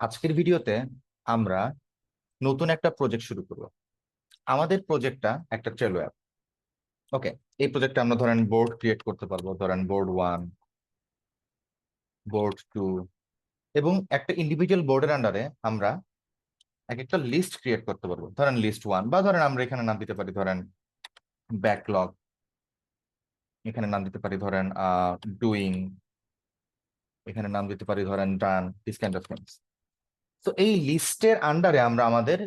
আজকের ভিডিওতে আমরা নতুন একটা প্রজেক্ট শুরু করব। আমাদের প্রজেক্টটা একটা ট্রেলো অ্যাপ। ওকে, এই প্রজেক্টে আমরা ধরেন বোর্ড ক্রিয়েট করতে পারবো, ধরেন বোর্ড 1, বোর্ড 2 এবং একটা ইন্ডিভিজুয়াল বোর্ডের আন্ডারে আমরা এক একটা লিস্ট ক্রিয়েট করতে পারবো। ধরেন লিস্ট 1 বা ধরেন আমরা এখানে নাম দিতে পারি ধরেন ব্যাকলগ, এখানে নাম দিতে পারি ধরেন ডুইং, এখানে নাম দিতে পারি ধরেন ডান, দিস কাইন্ড অফ থিংস। তো এই লিস্টের আন্ডারে আমরা আমাদের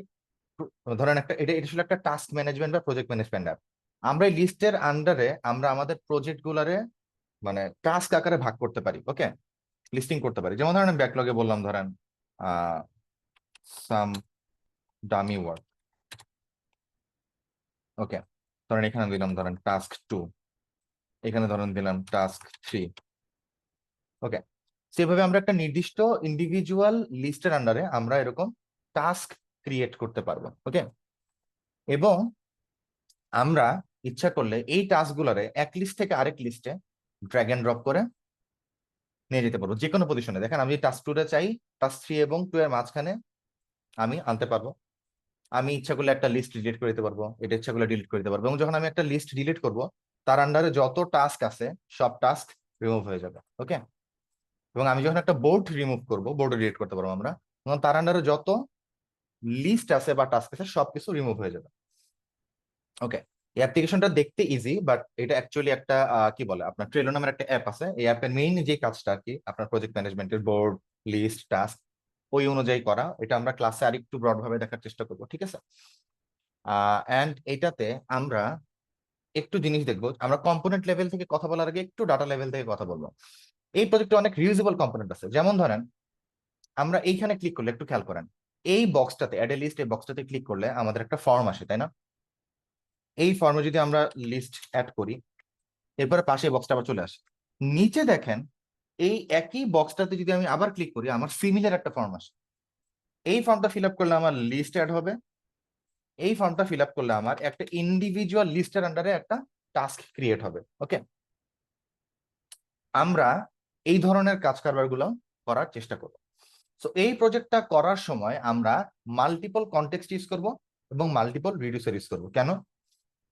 ধরেন একটা এটা এটা ছিল একটা টাস্ক ম্যানেজমেন্ট বা প্রজেক্ট ম্যানেজমেন্ট অ্যাপ। আমরা এই লিস্টের আন্ডারে আমরা আমাদের প্রজেক্ট গুলারে মানে টাস্ক আকারে ভাগ করতে পারি। ওকে, লিস্টিং করতে পারি। যেমন ধরেন ব্যাকলগে বললাম ধরেন সাম ডামি ওয়ার্ক। ওকে, ধরেন এখানে দিলাম ধরেন টাস্ক 2, এখানে ধরেন দিলাম টাস্ক 3। ওকে, সেভাবে আমরা একটা নির্দিষ্ট ইন্ডিভিজুয়াল লিস্টের আন্ডারে আমরা এরকম টাস্ক ক্রিয়েট করতে পারবো। ওকে, এবং আমরা ইচ্ছা করলে এই টাস্ক গুলারে এক লিস্ট থেকে আরেক লিস্টে ড্র্যাগ এন্ড ড্রপ করে নিয়ে যেতে পারবো যে কোনো পজিশনে। দেখেন আমি টাস্ক 2 এ চাই, টাস্ক 3 এবং 2 এর মাঝখানে আমি আনতে পারবো। আমি ইচ্ছা করলে একটা লিস্ট ডিলিট করে দিতে পারবো, এটা ইচ্ছা করলে ডিলিট করে দিতে পারবো। এবং যখন আমি একটা লিস্ট ডিলিট করব, তার আন্ডারে যত টাস্ক আছে সব টাস্ক রিমুভ হয়ে যাবে। ওকে, এবং আমি যখন একটা বোর্ড রিমুভ করব, বোর্ড ডিলিট করতে পারবো আমরা, তখন তার আন্ডারে যত লিস্ট আছে বা টাস্ক আছে সবকিছু রিমুভ হয়ে যাবে। ওকে, এই অ্যাপ্লিকেশনটা দেখতে ইজি, বাট এটা অ্যাকচুয়ালি একটা কি বলে, আপনার ট্রেলো নামের একটা অ্যাপ আছে। এই অ্যাপের মেইন যে কাজটা আর কি আপনার প্রজেক্ট ম্যানেজমেন্টের বোর্ড, লিস্ট, টাস্ক ওই অনুযায়ী করা। এটা আমরা ক্লাসে আরেকটু ব্রড ভাবে দেখার চেষ্টা করবো, ঠিক আছে? এন্ড এটাতে আমরা একটু জিনিস দেখবো। আমরা কম্পোনেন্ট লেভেল থেকে কথা বলার আগে একটু ডাটা লেভেল থেকে কথা বলবো। এই প্রজেক্টে অনেক রিউজেবল কম্পোনেন্ট আছে। যেমন ধরেন আমরা এইখানে ক্লিক করলে, একটু খেয়াল করেন, এই বক্সটাতে অ্যাড এ লিস্ট, এই বক্সটাতে ক্লিক করলে আমাদের একটা ফর্ম আসে, তাই না? এই ফর্মে যদি আমরা লিস্ট অ্যাড করি, এরপরে পাশে বক্সটা আবার চলে আসে। নিচে দেখেন এই একই বক্সটাতে যদি আমি আবার ক্লিক করি, আমার সিমিলার একটা ফর্ম আসে। এই ফর্মটা ফিল আপ করলে আমার লিস্ট অ্যাড হবে। এই ফর্মটা ফিল আপ করলে আমার একটা ইন্ডিভিজুয়াল লিস্টের আন্ডারে একটা টাস্ক ক্রিয়েট হবে। ওকে, আমরা এই ধরনের কাজ কারবার গুলো করার চেষ্টা করব। সো এই প্রজেক্টটা করার সময় আমরা মাল্টিপল কনটেক্সট ইউজ করব এবং মাল্টিপল রিডিউসার ইউজ করব। কেন?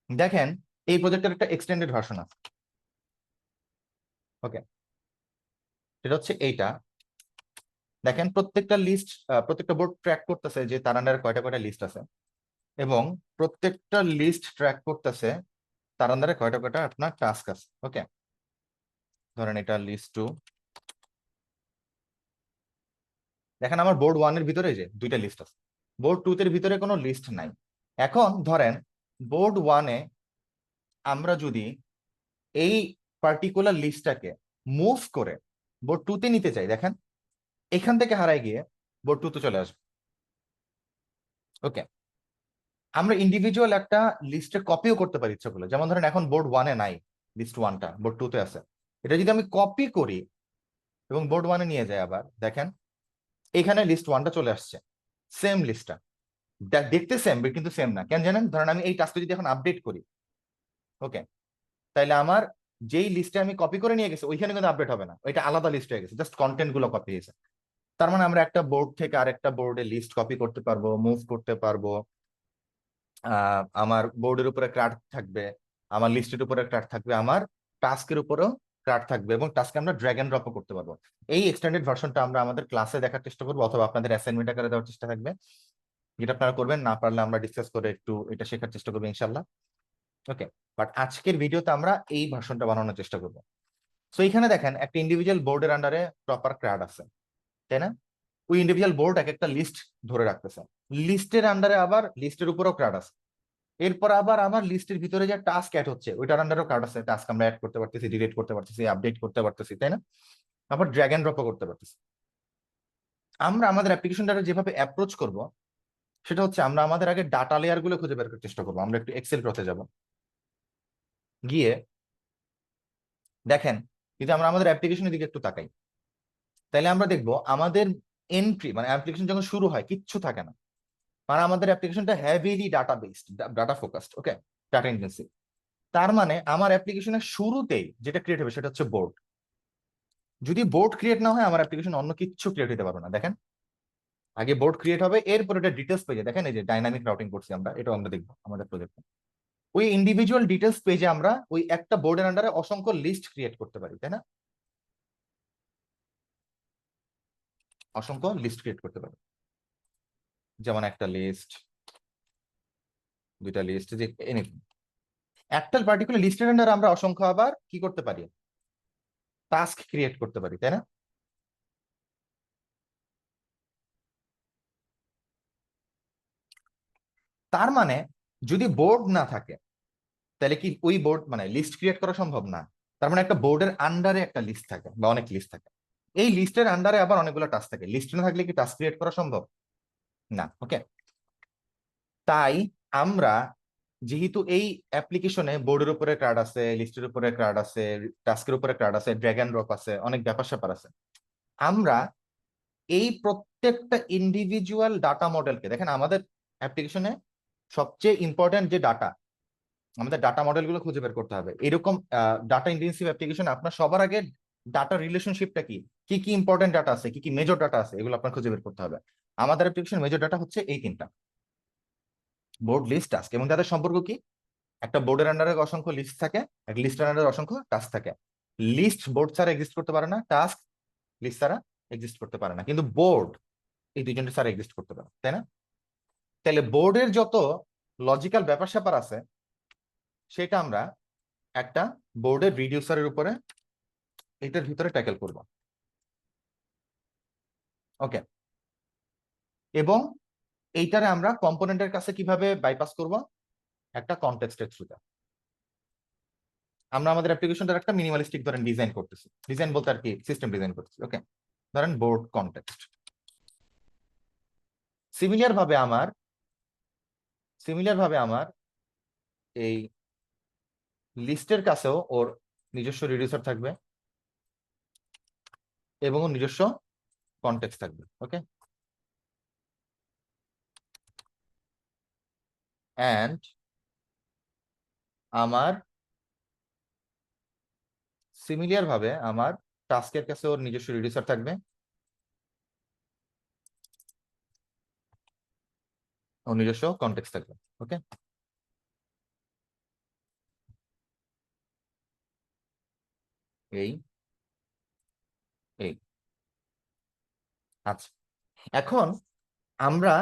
দেখেন এই প্রজেক্টের একটা এক্সটেন্ডেড ভার্সন আছে। ওকে, সেটা হচ্ছে এইটা। দেখেন প্রত্যেকটা লিস্ট, প্রত্যেকটা বোর্ড ট্র্যাক করতেছে যে তার আন্ডারে কয়টা কয়টা লিস্ট আছে, এবং প্রত্যেকটা লিস্ট ট্র্যাক করতেছে তার আন্ডারে কয়টা কয়টা আপনার টাস্ক আছে। ওকে, ধরেন এটা লিস্ট 2। দেখেন আমার বোর্ড 1 এর ভিতরে যে দুইটা লিস্ট আছে, বোর্ড 2 এর ভিতরে কোনো লিস্ট নাই। এখন ধরেন বোর্ড 1 এ আমরা যদি এই পার্টিকুলার লিস্টটাকে মুভ করে বোর্ড 2 তে নিতে চাই, দেখেন এখান থেকে হারাই গিয়ে বোর্ড 2 তে চলে আসবে। ওকে, আমরা ইন্ডিভিজুয়াল একটা লিস্টে কপিও করতে পারি ইচ্ছা করলে। যেমন ধরেন এখন বোর্ড 1 এ নাই, লিস্ট 1টা বোর্ড 2 তে আছে। এটা যদি আমি কপি করি এবং বোর্ড 1 এ নিয়ে যাই, আবার দেখেন এখানে লিস্ট 1টা চলে আসছে, সেম লিস্টটা। দেখতে সেম কিন্তু সেম না। কেন জানেন? ধরেন আমি এই টাস্কটা যদি এখন আপডেট করি, ওকে, তাইলে আমার যেই লিস্টে আমি কপি করে নিয়ে গেছি ওইখানে কিন্তু আপডেট হবে না, ওইটা আলাদা লিস্ট হয়ে গেছে, জাস্ট কন্টেন্ট গুলো কপি হয়েছে। তার মানে আমরা একটা বোর্ড থেকে আরেকটা বোর্ডে লিস্ট কপি করতে পারবো, মুভ করতে পারবো। আমার বোর্ডের উপরে ক্রাফট থাকবে, আমার লিস্টের উপরে ক্রাফট থাকবে, আমার টাস্কের উপরেও ক্রাফট থাকবে, এবং টাস্কে আমরা ড্র্যাগ এন্ড ড্রপও করতে পারবো। এই এক্সটেন্ডেড ভার্সনটা আমরা আমাদের ক্লাসে দেখার চেষ্টা করবো, অথবা আপনাদের অ্যাসাইনমেন্ট আকারে দেওয়ার চেষ্টা থাকবে, যেটা আপনারা করবেন। না পারলে আমরা ডিসকাস করে একটু এটা শেখার চেষ্টা করবো ইনশাল্লাহ। ওকে, বাট আজকের ভিডিওতে আমরা এই ভার্সনটা বানানোর চেষ্টা করবো। সো এখানে দেখেন একটা ইন্ডিভিজুয়াল বোর্ডের আন্ডারে প্রপার ক্রাফট আছে, তাই না? ওই ইন্ডিভিজুয়াল বোর্ড এক একটা লিস্ট ধরে রাখতেছে, লিস্টের আন্ডারে আবার লিস্টের উপরেও ক্রাফট আছে। এরপর আবার আমার লিস্টের ভিতরে যে টাস্ক অ্যাড হচ্ছে ওইটার আন্ডারও কার্ড আছে, টাস্ক আমরা অ্যাড করতে পারতেছি, ডিলিট করতে পারতেছি, আপডেট করতে পারতেছি, তাই না? আবার ড্র্যাগ এন্ড ড্রপও করতে পারতেছি। আমরা আমাদের অ্যাপ্লিকেশনটা যেভাবে অ্যাপ্রোচ করব সেটা হচ্ছে আমরা আমাদের আগে ডাটা লেয়ার গুলো খুঁজে বের করার চেষ্টা করবো। আমরা একটু এক্সেল প্রতে যাব, গিয়ে দেখেন যদি আমরা আমাদের অ্যাপ্লিকেশনের দিকে একটু তাকাই, তাহলে আমরা দেখবো আমাদের এন্ট্রি মানে অ্যাপ্লিকেশন যখন শুরু হয় কিচ্ছু থাকে না। মানে আমাদের অ্যাপ্লিকেশনটা heavily data based, data focused. Okay, data intensive. তার মানে আমার অ্যাপ্লিকেশনের শুরুতেই যেটা ক্রিয়েট হবে সেটা হচ্ছে বোর্ড। যদি বোর্ড ক্রিয়েট না হয় আমার অ্যাপ্লিকেশন অন্য কিছু ক্রিয়েট হতে পারবে না। দেখেন আগে বোর্ড ক্রিয়েট হবে, এরপর এটা ডিটেলস পেজে দেখেন এই যে ডাইনামিক রাউটিং করছি আমরা, এটাও আমরা দেখবো আমাদের প্রজেক্টে। ওই ইন্ডিভিজুয়াল ডিটেলস পেজে আমরা ওই একটা বোর্ডের আন্ডারে অসংখ্য লিস্ট ক্রিয়েট করতে পারি, তাই না? অসংখ্য লিস্ট ক্রিয়েট করতে পারি, যেমন একটা লিস্ট, দুইটা লিস্ট, যে এনিথিং। একটা পার্টিকুলার লিস্টের আন্ডারে আমরা অসংখ্য আবার কি করতে পারি, টাস্ক ক্রিয়েট করতে পারি, তাই না? তার মানে যদি বোর্ড না থাকে তাহলে কি ওই বোর্ড মানে লিস্ট ক্রিয়েট করা সম্ভব না। তার মানে একটা বোর্ডের আন্ডারে একটা লিস্ট থাকে বা অনেক লিস্ট থাকে, এই লিস্টের আন্ডারে আবার অনেকগুলো টাস্ক থাকে, লিস্ট না থাকলে কি টাস্ক ক্রিয়েট করা সম্ভব না। ওকে, তাই আমরা যেহেতু এই অ্যাপ্লিকেশনে বোর্ডের উপরে কার্ড আছে, লিস্টের উপরে কার্ড আছে, টাস্কের উপরে কার্ড আছে, ড্র্যাগ এন্ড ড্রপ আছে, অনেক ব্যাপার স্যাপার আছে, আমরা এই প্রত্যেকটা ইন্ডিভিজুয়াল ডাটা মডেলকে দেখেন আমাদের অ্যাপ্লিকেশনে সবচেয়ে ইম্পর্টেন্ট যে ডাটা, আমাদের ডাটা মডেলগুলো খুঁজে বের করতে হবে। এরকম ডাটা ইন্টেন্সিভ অ্যাপ্লিকেশন আপনার সবার আগে ডাটা রিলেশনশিপটা কি, কি কি ইম্পর্টেন্ট ডাটা আছে, কি কি মেজর ডাটা আছে, এগুলো আপনার খুঁজে বের করতে হবে। আমাদের অ্যাপ্লিকেশন মেজর ডাটা হচ্ছে এই তিনটা, বোর্ড, লিস্ট, টাস্ক, এবং তাদের সম্পর্ক কি, একটা বোর্ডের আন্ডারে অসংখ্য লিস্ট থাকে, এক লিস্টের আন্ডারে অসংখ্য টাস্ক থাকে। লিস্ট বোর্ড ছাড়া এক্সিস্ট করতে পারে না, টাস্ক লিস্ট ছাড়া এক্সিস্ট করতে পারে না, কিন্তু বোর্ড এই দুইজনের ছাড়া এক্সিস্ট করতে পারে, তাই না? তাহলে বোর্ডের যত লজিক্যাল ব্যাপার স্যাপার আছে সেটা আমরা একটা বোর্ডের রিডিউসারের উপরে এটার ভিতরে ট্যাকেল করব। ওকে, এবং এইটারে আমরা কম্পোনেন্টের কাছে কিভাবে বাইপাস করব, একটা কনটেক্সটের থ্রুতে। আমরা আমাদের অ্যাপ্লিকেশনটার একটা মিনিমালিস্টিক ধরেন ডিজাইন করতেছি, ডিজাইন বলতে আর কি সিস্টেম ডিজাইন করতেছি। ওকে, ধরেন বোর্ড কনটেক্সট। সিমিলার ভাবে আমার এই লিস্টের কাছেও ওর নিজস্ব রিডিউসার থাকবে এবং ওর নিজস্ব কনটেক্সট থাকবে। ওকে, অ্যান্ড আমার সিমিলার ভাবে আমার টাস্কের কাছে ওর নিজস্ব রিডিউসার থাকবে ও নিজস্ব কনটেক্সট থাকবে। ওকে, এই এই আচ্ছা, এখন আমরা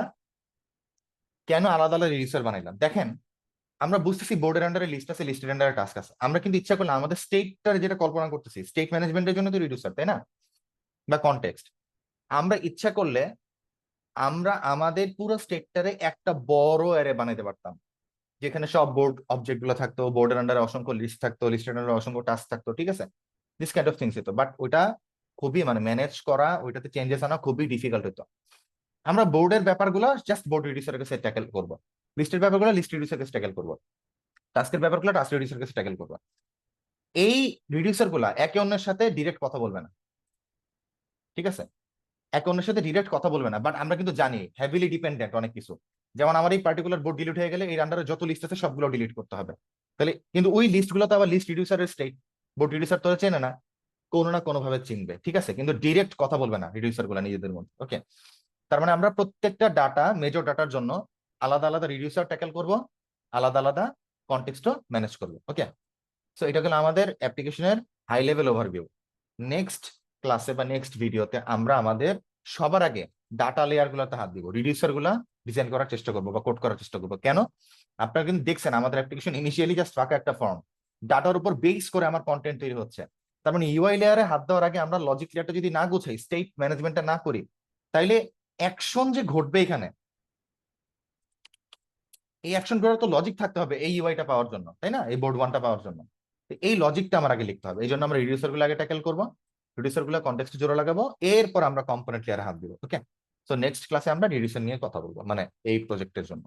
কেন আলাদা আলাদা রিডিউসার বানাইলাম দেখেন, আমরা বুঝতেছি বোর্ডের আন্ডারে লিস্ট আছে, লিস্টের আন্ডারে টাস্ক আছে, আমরা কিন্তু ইচ্ছা করলে আমাদের স্টেটটার যেটা কল্পনা করতেছি, স্টেট ম্যানেজমেন্টের জন্য তো রিডিউসার, তাই না, বা কনটেক্সট। আমরা ইচ্ছা করলে আমরা আমাদের পুরো স্টেটটারে একটা বড় অ্যারে বানাইতে পারতাম, যেখানে সব বোর্ড অবজেক্ট গুলো থাকতো, বোর্ডের আন্ডারে অসংখ্য লিস্ট থাকতো, লিস্টের আন্ডারে অসংখ্য টাস্ক থাকতো, ঠিক আছে, দিস কাইন্ড অফ থিংস হতো। বাট ওইটা খুবই মানে ম্যানেজ করা, ওইটাতে চেঞ্জেস আনা খুবই ডিফিকাল্ট হতো। আমরা বোর্ডের ব্যাপারগুলো জাস্ট বোর্ড রিডিউসারের কাছে ট্যাকেল করবো, লিস্টের ব্যাপারগুলো লিস্ট রিডিউসারের কাছে ট্যাকেল করবো, টাস্কের ব্যাপারগুলো টাস্ক রিডিউসারের কাছে ট্যাকেল করবো। এই রিডিউসার গুলা একে অন্যের সাথে ডিরেক্ট কথা বলবে না, ঠিক আছে, একে অন্যের সাথে ডিরেক্ট কথা বলবে না, বাট আমরা কিন্তু জানি হেভিলি ডিপেন্ডেন্ট অনেক কিছু। যেমন আমার এই পার্টিকুলার বোর্ড ডিলিট হয়ে গেলে এই আন্ডারে যত লিস্ট আছে সবগুলো ডিলিট করতে হবে, তাহলে কিন্তু ওই লিস্ট গুলো তো আবার লিস্ট রিডিউসারের স্টেট, বোর্ড রিডিউসার তো চেনে না, কোনো না কোনো ভাবে চিনবে, ঠিক আছে, কিন্তু ডিরেক্ট কথা বলবে না রিডিউসার গুলা নিজেদের মধ্যে। ওকে, তার মানে আমরা প্রত্যেকটা ডাটা, মেজর ডাটার জন্য আলাদা আলাদা রিডিউসার ট্যাকেল করব, আলাদা আলাদা কনটেক্সটও ম্যানেজ করবো। ওকে, সো এটা হলো আমাদের অ্যাপ্লিকেশনের হাই লেভেল ওভারভিউ। নেক্সট ক্লাসে বা নেক্সট ভিডিওতে আমরা আমাদের সবার আগে ডাটা লেয়ার গুলোতে হাত দিব, রিডিউসার গুলা ডিজাইন করার চেষ্টা করবো বা কোড করার চেষ্টা করবো। কেন, আপনারা কিন্তু দেখছেন আমাদের অ্যাপ্লিকেশন ইনিশিয়ালি জাস্ট ফাঁকা একটা ফর্ম, ডাটার উপর বেস করে আমার কন্টেন্ট তৈরি হচ্ছে। তার মানে ইউআই লেয়ারে হাত দেওয়ার আগে আমরা লজিক লেয়ারটা যদি না গুছাই, স্টেট ম্যানেজমেন্টটা না করি, তাইলে অ্যাকশন যে ঘটবে এখানে, এই অ্যাকশন গুলোর তো লজিক থাকতে হবে এই ইউআইটা পাওয়ার জন্য, তাই না, এই বোর্ড ওয়ানটা পাওয়ার জন্য। এই লজিকটা আমার আগে লিখতে হবে, এই জন্য আমরা রিডিউসার গুলো আগে ট্যাকেল করবো, রিডিউসার গুলো কনটেক্সট জোড়া লাগাবো, এরপর আমরা কম্পোনেন্ট লেয়ারে হাত দিব। ওকে, সো নেক্সট ক্লাসে আমরা রিডিউসার নিয়ে কথা বলবো, মানে এই প্রজেক্টের জন্য।